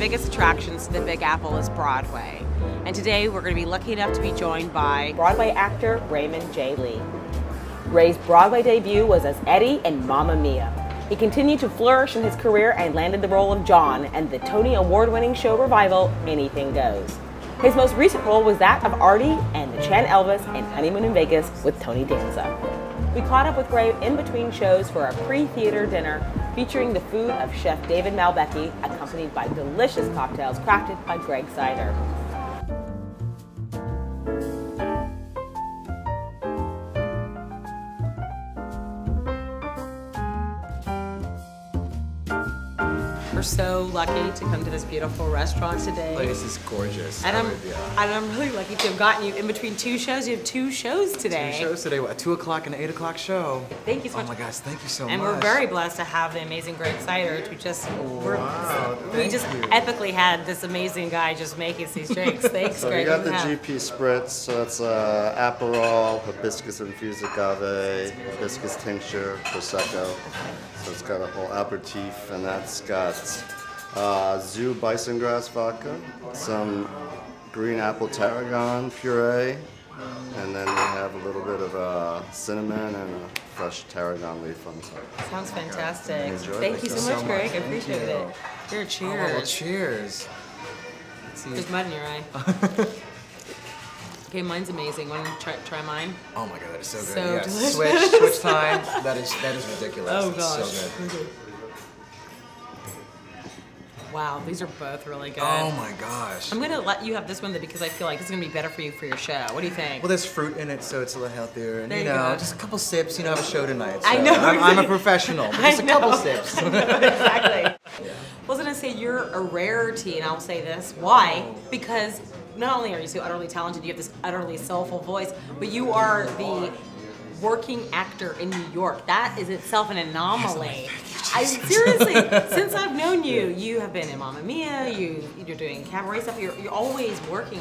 biggest attractions to the Big Apple is Broadway. And today we're going to be lucky enough to be joined by Broadway actor Raymond J. Lee. Ray's Broadway debut was as Eddie in Mamma Mia. He continued to flourish in his career and landed the role of John in the Tony Award-winning show revival, Anything Goes. His most recent role was that of Artie and the Chan Elvis in Honeymoon in Vegas with Tony Danza. We caught up with Ray in between shows for a pre-theater dinner featuring the food of Chef David Malbecki, accompanied by delicious cocktails crafted by Greg Sider. We're so lucky to come to this beautiful restaurant today. The place is gorgeous. And I'm really lucky to have gotten you in between two shows. You have two shows today. Two shows today, a 2 o'clock and an 8 o'clock show. Thank you so much. Oh my gosh, thank you so much. And we're very blessed to have the amazing Greg Sider. We just epically had this amazing guy just making these drinks. Thanks, so Greg. we got the GP Spritz, so it's Aperol, hibiscus infused agave, hibiscus tincture, Prosecco. So it's got a whole aperitif, and that's got Zoo bison grass vodka, some green apple tarragon puree, and then we have a little bit of cinnamon and a fresh tarragon leaf on top. Sounds fantastic. Enjoy. Thank you so much, Greg. I appreciate it. Here, cheers. Oh, well, cheers. There's mud in your eye. Okay, mine's amazing. Want to try mine? Oh my god, that is so good. So Yes. delicious. Switch time. That is ridiculous. Oh It's gosh. so good. Wow, these are both really good. Oh my gosh. I'm gonna let you have this one because I feel like it's gonna be better for you for your show. What do you think? Well, there's fruit in it, so it's a little healthier. And There you you know, go. just a couple sips. You know, I have a show tonight. So I know. I'm a professional. But just a couple sips. I know, exactly. I was gonna say you're a rarity, and I'll say this. Why? Because not only are you so utterly talented, you have this utterly soulful voice, but you are the working actor in New York. That is itself an anomaly. I seriously, since I've known you, you have been in Mamma Mia, you're doing cabaret stuff, you're always working.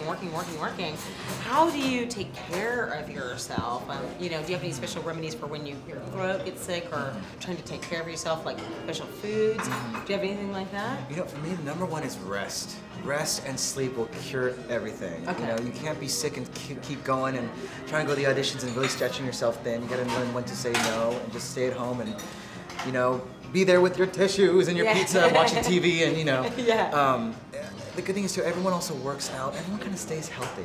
How do you take care of yourself? You know, do you have any special remedies for when your throat gets sick or trying to take care of yourself, like special foods? Do you have anything like that? You know, for me, the number one is rest. Rest and sleep will cure everything. Okay. You know, you can't be sick and keep going and try and go to the auditions and really stretching yourself thin. You gotta learn when to say no and just stay at home and, you know, be there with your tissues and your pizza, watching TV, and you know. The good thing is too, everyone also works out. Everyone kind of stays healthy.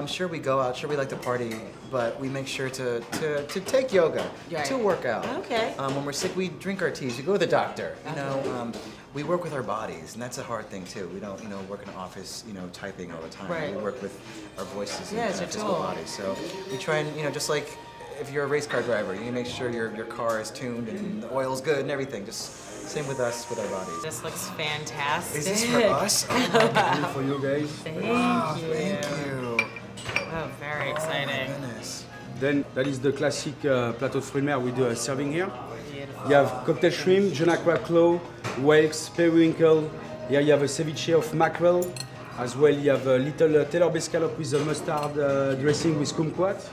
Sure, we go out. Sure, we like to party, but we make sure to take yoga, to work out. Okay. When we're sick, we drink our teas. We go to the doctor. You know, we work with our bodies, and that's a hard thing too. We don't, you know, work in an office, you know, typing all the time. Right. We work with our voices and it's our your physical tool. bodies. So we try and, you know, just like if you're a race car driver, you make sure your car is tuned and the oil's good and everything. Just same with us, with our bodies. This looks fantastic. Is this for us? Oh my God. For you guys. Thank you. Thank you. Oh, very exciting. Oh my goodness. Then that is the classic plateau de fruits de mer we do serving here. Beautiful. You have cocktail shrimp, Jonah crab claw, whales, periwinkle. Here you have a ceviche of mackerel. As well, you have a little Taylor scallop with a mustard dressing with kumquat.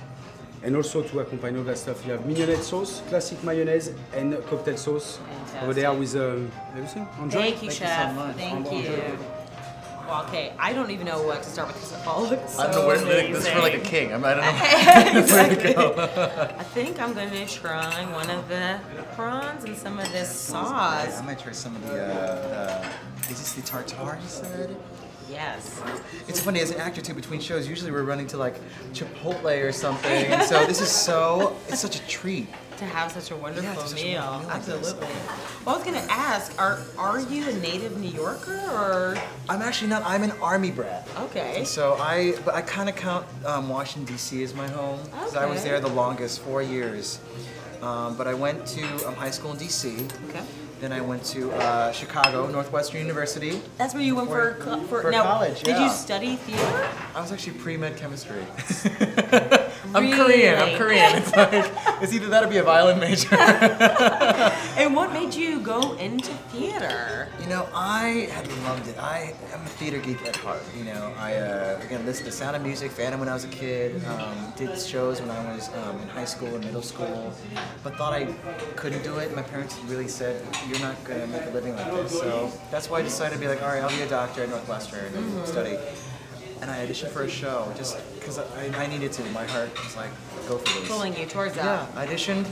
And also to accompany all that stuff, you have mignonette sauce, classic mayonnaise, and cocktail sauce. Fantastic. Over there with everything. Enjoy. Thank you, Chef. so much. Thank you. Well, okay, I don't even know what to start with because it all looks so I don't know where amazing. this is for like a king. I don't know Exactly. where to go. I think I'm going to try one of the prawns and some of this I sauce. might try some of the, is this the tartare you said? Yes. It's funny, as an actor too, between shows, usually we're running to like Chipotle or something, and so this is it's such a treat. To have such a wonderful such a meal. wonderful meal like this. Absolutely. Well, I was going to ask, are you a native New Yorker or? I'm actually not, I'm an Army brat. Okay. And so but I kind of count Washington, D.C. as my home, because I was Okay. there the longest, 4 years. But I went to high school in D.C. Okay. Then I went to Chicago, Northwestern University. That's where you went for for now, college, Did yeah. you study theater? I was actually pre-med chemistry. I'm Korean. It's like, it's either that or be a violin major. And what made you go into theater? You know, I had loved it. I'm a theater geek at heart. You know, I again listened to Sound of Music, Phantom when I was a kid. Did shows when I was in high school and middle school, but thought I couldn't do it. My parents really said, "You're not gonna make a living like this." So that's why I decided to be like, "All right, I'll be a doctor at Northwestern and study." And I auditioned for a show just because I needed to. My heart was like, "Go for this." Pulling you towards that. Yeah, I auditioned.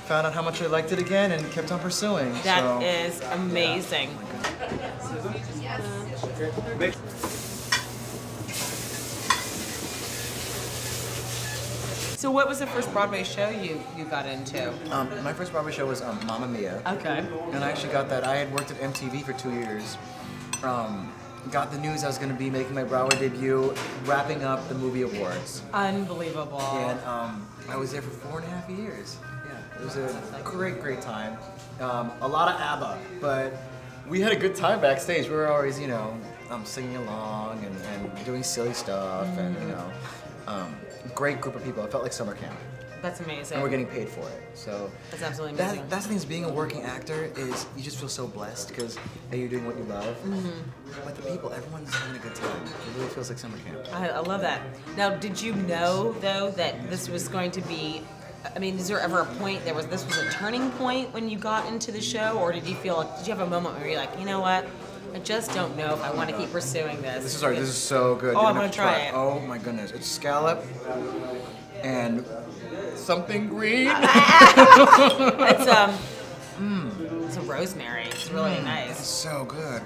Found out how much I liked it again and kept on pursuing. That is amazing. So what was the first Broadway show you got into? My first Broadway show was Mamma Mia. Okay. And I actually got that. I had worked at MTV for 2 years. Got the news I was going to be making my Broadway debut, wrapping up the movie awards. Unbelievable. And I was there for 4.5 years. Yeah, it was a great time. A lot of ABBA, but we had a good time backstage. We were always, you know, singing along and doing silly stuff, and you know, great group of people. It felt like summer camp. That's amazing. And we're getting paid for it. So that's absolutely amazing. That's the thing is being a working actor is you just feel so blessed because you're doing what you love. But the people, everyone's having a good time. It really feels like summer camp. I love that. Now, did you know though that this was going to be? I mean, is there ever a point this was a turning point when you got into the show, or did you have a moment where you're like, you know what? I just don't know if I want to keep pursuing this. This is so good. Oh, I'm gonna try it. Oh my goodness, it's scallop and something green. It's a rosemary. It's really nice. It's so good.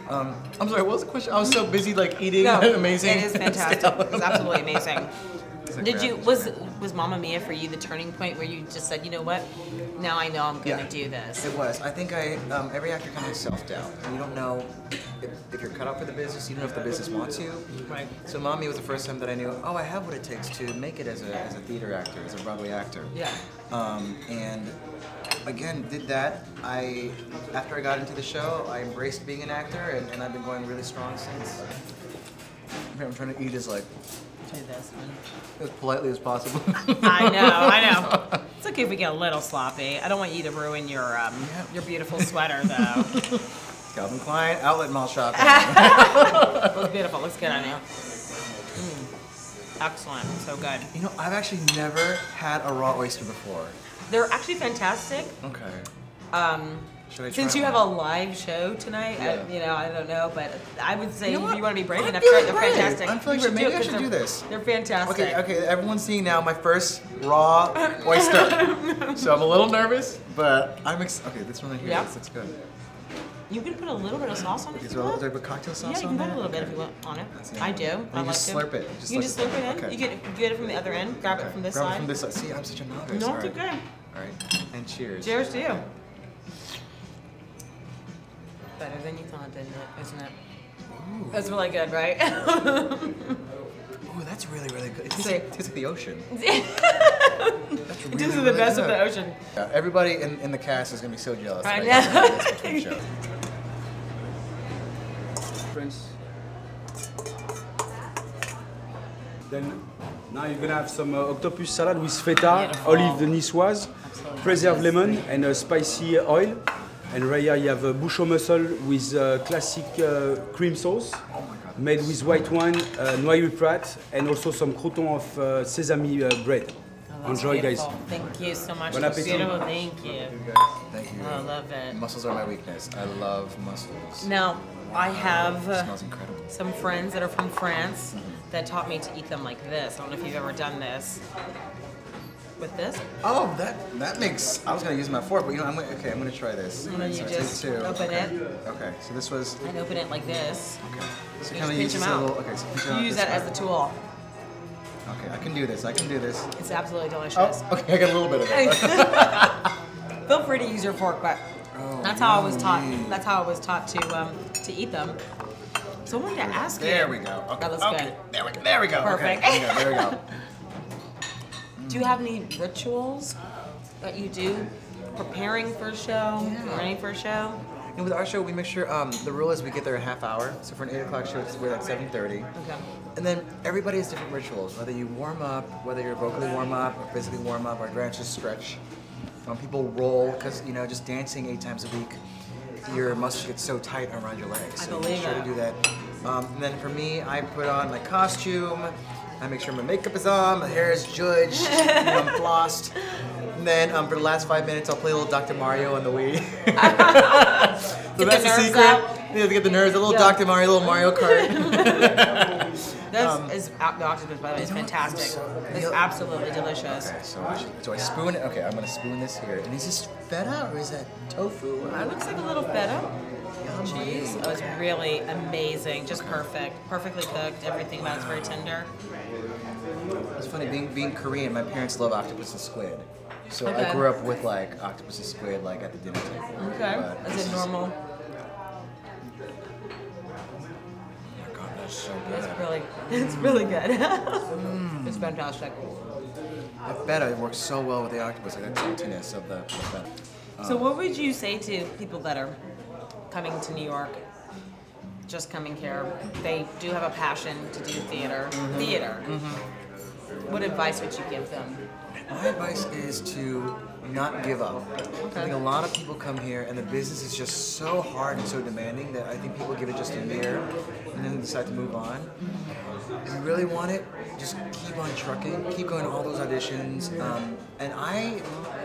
I'm sorry, what was the question? I was so busy like eating amazing. It is fantastic. It's absolutely amazing. Was Mamma Mia for you the turning point where you just said, you know what, now I know I'm gonna do this? It was. I think every actor kind of has self-doubt. You don't know if you're cut out for the business. You don't know if the business wants you. Right. So Mamma Mia was the first time that I knew, I have what it takes to make it as a theater actor, as a Broadway actor. Yeah. And again, did that. After I got into the show, I embraced being an actor, and I've been going really strong since. I'm trying to eat as as politely as possible. I know. It's okay if we get a little sloppy. I don't want you to ruin your beautiful sweater, though. Calvin Klein outlet mall shopping. Looks beautiful. Looks good on you. Excellent. So good. You know, I've actually never had a raw oyster before. They're actually fantastic. Okay. Should I try Since you have a live show tonight, I don't know, but I would say if you want to be brave enough, they're fantastic. I'm feeling great. Maybe I should do this. They're fantastic. Okay, everyone's seeing now my first raw oyster. So I'm a little nervous, but I'm excited. Okay, this one right here, this looks good. You can put a little bit of sauce on it. Is there a cocktail sauce on there? Yeah, you can put a little bit if you want on it. I do. I like to slurp it. You can just slurp it in. Okay. You get it from the other end. Grab it from this side. Grab it from this side. See, I'm such a novice. No, it's okay. All right, and cheers. Cheers to you. Better than you thought, didn't it? Isn't it? Ooh. That's really good, right? Ooh, that's really good. It tastes like the ocean. That's really, this is the best of the ocean. Yeah, everybody in the cast is gonna be so jealous. I know. Friends. Then now you're gonna have some octopus salad with feta, olive niçoise, preserved lemon, and spicy oil. And right here you have a bouchon mussel with classic cream sauce, made with white wine, noyer prat, and also some croutons of sesame bread. Enjoy, beautiful. guys. Thank you so much. Bon appétit. Beautiful. Thank you. Thank you. I love it. Mussels are my weakness. I love mussels. Now, I have smells incredible. Some friends that are from France that taught me to eat them like this. I don't know if you've ever done this. With this? Oh, that makes. I was gonna use my fork, but you know, I'm gonna try this. And then you just open it. Okay, so this was. And open it like this. Okay. So you kind of use this little. Okay, so pinch it out. You use that as the tool. Okay, I can do this. It's absolutely delicious. Oh, okay, I got a little bit of it. Feel free to use your fork, but that's how I was taught. That's how I was taught to eat them. So I wanted to ask you. There we go. Okay, that looks good. There we go. Perfect. Okay, there we go. Do you have any rituals that you do preparing for a show, ready for a show? And with our show, we make sure the rule is we get there a half hour. So for an 8 o'clock show, we're at 7:30. Okay. And then everybody has different rituals. Whether you warm up, whether you're vocally warm up or physically warm up, or dancers stretch. People roll because just dancing 8 times a week, your muscles get so tight around your legs. I So believe make sure that. to do that. And then for me, I put on my costume. I make sure my makeup is on, my hair is judged, I'm flossed. And then for the last 5 minutes, I'll play a little Dr. Mario on the Wii. So that's the nerves secret. out. To get the nerves, a little Dr. Mario, a little Mario Kart. The octopus, by the way, is fantastic. It's absolutely delicious. Okay, so I spoon it. Okay, I'm gonna spoon this here. And is this feta or is that tofu? It looks like a little feta. Cheese. Oh, it's really amazing. Just perfect. Perfectly cooked. Everything about it's very tender. It's funny, being Korean, my parents love octopus and squid. So Okay. I grew up with like octopus and squid like at the dinner table. Okay. But Is it normal? Oh my god, that's so good. It's really good. It's fantastic. The feta works so well with the octopus, like that saltiness of the feta. So what would you say to people that are coming to New York, just coming here? They do have a passion to do theater. What advice would you give them? My advice is to not give up. I think a lot of people come here and the business is just so hard and so demanding that I think people give it just a year and then decide to move on. If you really want it, just keep on trucking, keep going to all those auditions. And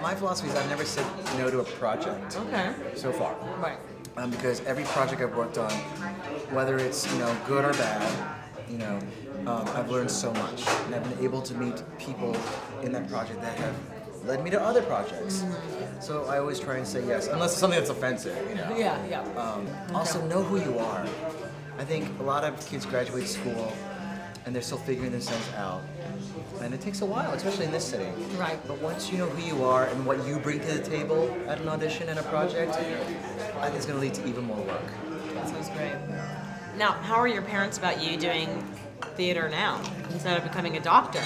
my philosophy is I've never said no to a project so far. Right. Because every project I've worked on, whether it's good or bad, I've learned so much, and I've been able to meet people in that project that have led me to other projects. So I always try and say yes, unless it's something that's offensive. Yeah. Also, know who you are. I think a lot of kids graduate school and they're still figuring themselves out, and it takes a while, especially in this city. Right. But once you know who you are and what you bring to the table at an audition and a project, I think it's going to lead to even more work. That sounds great. Now, how are your parents about you doing theater now instead of becoming a doctor?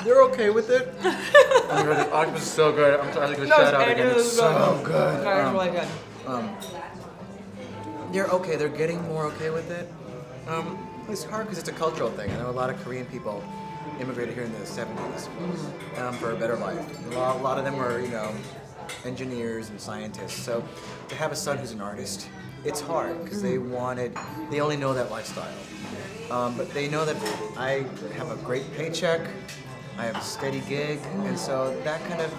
They're okay with it. The octopus is so good. I'm trying to give a shout out again. It's so good. It's really good. They're okay. They're getting more okay with it. It's hard because it's a cultural thing. I know a lot of Korean people immigrated here in the 70s for a better life. A lot of them were, engineers and scientists. So to have a son who's an artist, it's hard because they only know that lifestyle. But they know that I have a great paycheck, I have a steady gig, and so that kind of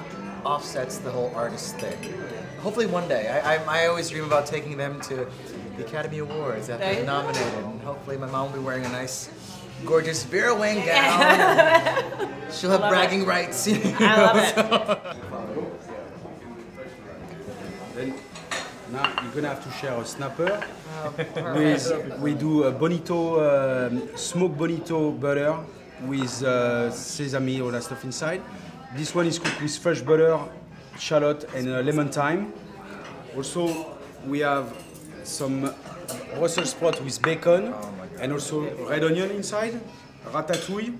offsets the whole artist thing. Hopefully one day. I always dream about taking them to the Academy Awards after they're nominated, and hopefully my mom will be wearing a nice, gorgeous Vera Wang gown. She'll have bragging rights. I love it. Then now you're gonna have to share a snapper. Perfect. We do a bonito, smoked bonito butter with sesame, all that stuff inside. This one is cooked with fresh butter, shallot, and lemon thyme. Also, we have some Brussels sprout with bacon, and also red onion inside, ratatouille,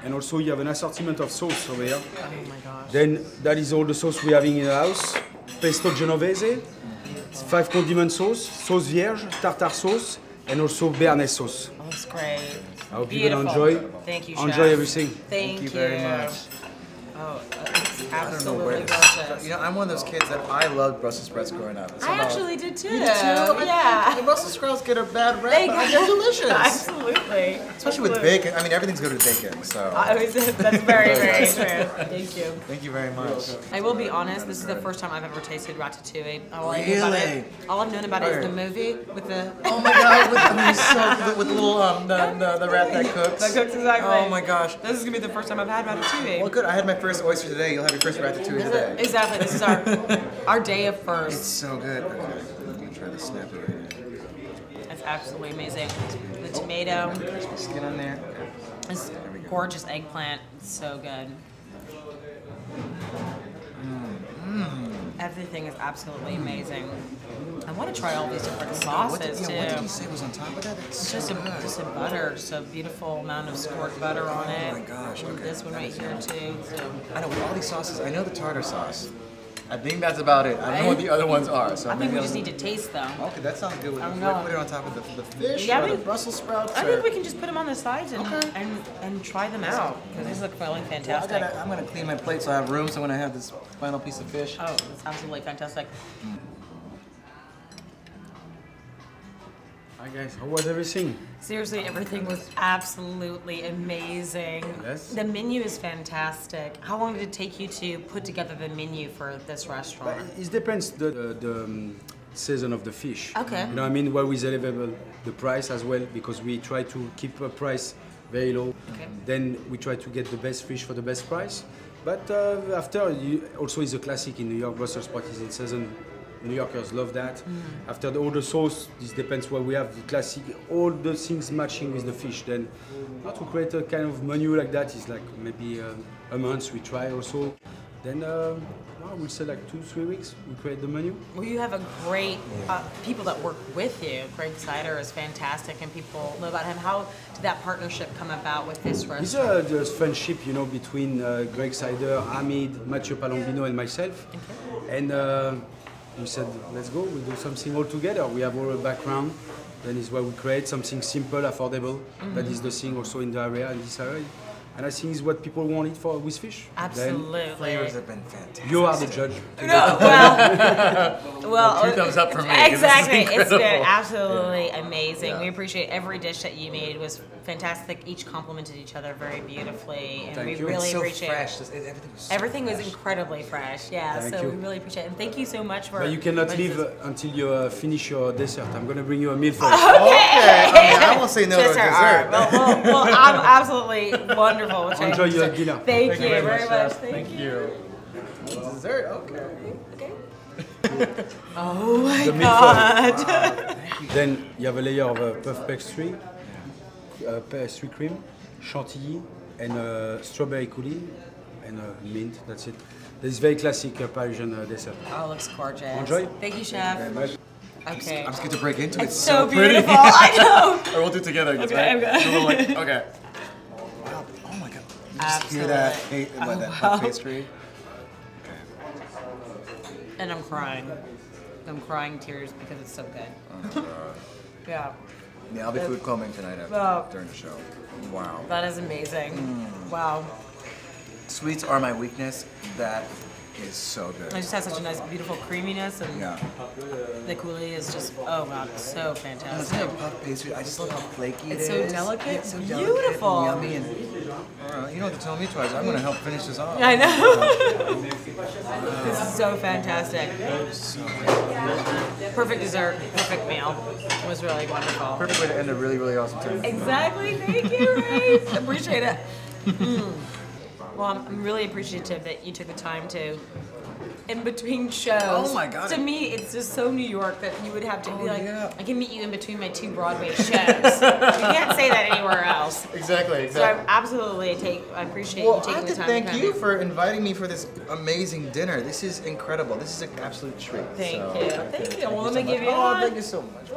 and also you have an assortment of sauce over here. Oh my gosh. Then that is all the sauce we having in the house. Pesto genovese, 5 condiment sauce, sauce vierge, tartare sauce, and also béarnaise sauce. Oh, that's great. I hope Beautiful. you're gonna enjoy. Thank you, Chef. Enjoy everything. Thank you very much. Oh, it's I don't know where absolutely this delicious. I'm one of those kids that I loved Brussels sprouts growing up. I actually did too. You did too? Yeah. The Brussels sprouts get a bad rap, They but they're delicious. Absolutely. Especially with bacon. I mean, everything's good with bacon, so. That's very, very true. Thank you. Thank you very much. I will be honest, this is the first time I've ever tasted ratatouille. All Really? I've known about it is the movie with the... Oh my god, with the little, the rat that cooks. That cooks, exactly. Oh my gosh. This is going to be the first time I've had ratatouille. Well, good. I had my first oyster today. You'll have your first ratatouille today. Exactly. This is our day of It's first. so good. Okay, I'm gonna try the snappy right now. It's absolutely amazing. The tomato, Crispy skin on there. Okay. this gorgeous eggplant. It's so good. Everything is absolutely amazing. I want to try all these different sauces What too. did you say was on top of that? It's Just so a, good. just a butter, just a beautiful amount of scored butter on it. Oh my gosh, And okay. this one right here too. So I know with all these sauces, I know the tartar sauce. I think that's about it. I don't know what the other ones are. So I think we just need to taste them. Okay, that sounds good. I don't know. Put it on top of the fish Yeah, or the Brussels sprouts. I or... think we can just put them on the sides and Okay. and try them out because these look really fantastic. I'm gonna clean my plate so I have room. So when I have this final piece of fish. Oh, it's absolutely fantastic. Hi guys, how was everything? Seriously, everything was absolutely amazing. Yes. The menu is fantastic. How long did it take you to put together the menu for this restaurant? It depends the season of the fish. Okay. You know what I mean? Well, we elevate the price as well because we try to keep a price very low. Okay. Then we try to get the best fish for the best price. But after, also is a classic in New York. Brussels sprout is in season. New Yorkers love that. After all the sauce, this depends what we have. The classic, all the things matching with the fish. Then, to create a kind of menu like that is like maybe a month we try also. Then we'll say like 2-3 weeks we create the menu. Well, you have a great people that work with you. Greg Sider is fantastic, and people know about him. How did that partnership come about with this restaurant? It's a friendship, you know, between Greg Sider, Hamid, Mathieu Palombino, and myself. Okay. And we said, let's go, we'll do something all together. We have all a background. Then is why we create something simple, affordable. That is the thing also in the area, in this area. And I think it's what people want it for with fish. Absolutely. Then flavors have been fantastic. You are the judge. No, well, 2 thumbs up for me. Exactly, it's been incredible. absolutely amazing. Yeah. We appreciate every dish that you made. It was fantastic. Each complemented each other very beautifully, and Thank we you. really It's so appreciate fresh. it. Everything was so Everything was fresh. incredibly fresh. Yeah, Thank so you. we really appreciate it. And thank you so much for. But you cannot leave until you finish your dessert. I'm going to bring you a meal first. Okay. I won't say no to Dessert. dessert. Well, I'm absolutely wonderful. Which Enjoy your dinner. Thank you very much. Thank you. Dessert, okay. Okay. Oh my The meat God. Then you have a layer of puff pastry, pastry cream, chantilly, and strawberry coulis, and mint. That's it. This is very classic Parisian dessert. Oh, it looks gorgeous. Enjoy. Thank you, chef. Okay. I'm scared to break into it. It's so pretty. beautiful. I know. Or we'll do it together. I guess, Okay, right? okay. So we'll like, okay. Wow. Oh my God. You just hear that, that puff pastry? And I'm crying. I'm crying tears because it's so good. Yeah. Yeah, I'll be food combing tonight during the show. Wow. That is amazing. Wow. Sweets are my weakness. That is so good. It just has such a nice, beautiful creaminess, and Yeah. the coulis is just, oh God, it's so It's fantastic. like a puff pastry. I just love how flaky It's it so is. delicate, It's so beautiful. delicate and yummy, and you don't have to tell me twice. I'm gonna help finish this off. I know. This is so fantastic. Perfect dessert, perfect meal. It was really wonderful. Perfect way to end a really, really awesome time. Exactly. Thank you, Ray. Appreciate it. Well, I'm really appreciative that you took the time to, in between shows. Oh my God. To me, it's just so New York that you would have to be like, yeah. I can meet you in between my 2 Broadway shows. You can't say that anywhere else. Exactly. So I absolutely I appreciate Well, you I taking have the to time thank to come you here. for inviting me for this amazing dinner. This is incredible. This is an absolute treat. Thank So, you. Thank you. Well, let me so give much. you a Oh, hug. thank you so much.